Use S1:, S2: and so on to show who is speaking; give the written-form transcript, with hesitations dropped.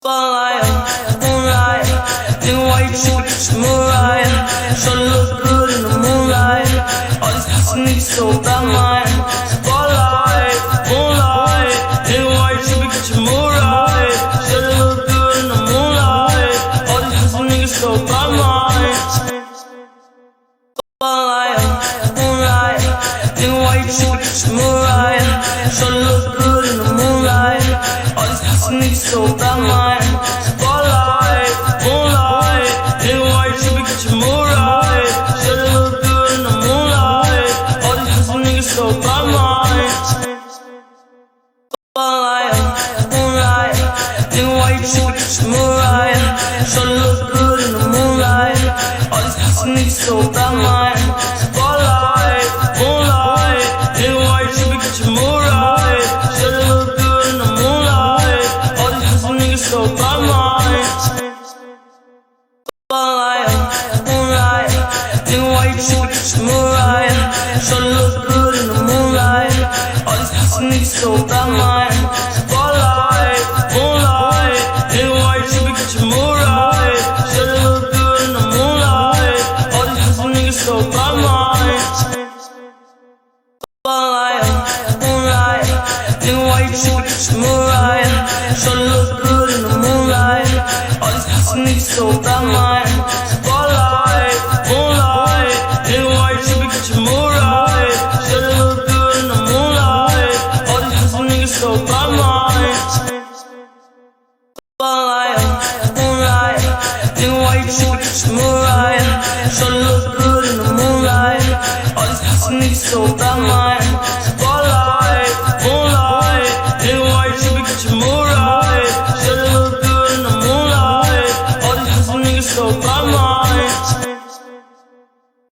S1: Spotlight, moonlight, nigga, why you trippin'? Get your mood right. Shorty look good in the moonlight. All these pussy niggas so bad, mine. Spotlight, moonlight, nigga, why you trippin'? Get your mood right. Shorty look good in the moonlight. All these pussy niggas so bad, mine. Spotlight, moonlight, nigga, why you trippin'? Get your mood right. Shorty look good in the moonlight. All these pussy niggas so bad, mine. Spotlight, moonlight, nigga, why you trippin'? Get your mood right. Shorty look good in the moonlight. All these pussy niggas so bad, mine. Spotlight, moonlight, nigga, why you trippin'? Get your mood right. Shorty look good in the moonlight. All these pussy niggas so bad, mine. Spotlight, moonlight, nigga, why you trippin'? Get your mood right. Shorty look good in the moonlight. All these pussy niggas so bad, mine. Spotlight, moonlight, nigga, why you trippin'? Get your mood right. Shorty look good in the moonlight. All these pussy niggas so bad, mine. Spotlight, moonlight, nigga, why you trippin'? Get your mood right. Shorty look good in the moonlight. All these pussy niggas so bad, mine. Spotlight, moonlight, nigga, why you trippin'? Get your mood right. Shorty look good in the moonlight. All these pussy niggas so bad, mine. Spotlight, moonlight, nigga, why you trippin'? Get your mood right. Shorty look good in the moonlight. All these pussy niggas so bad, mine. Spotlight, moonlight, nigga, why you trippin'? Get your mood right. Shorty look good in the moonlight. All these pussy niggas so bad, mine. Spotlight, moonlight, nigga, why you trippin'? Get your mood right. Shorty look good in the moonlight. All these pussy niggas so bad, mine.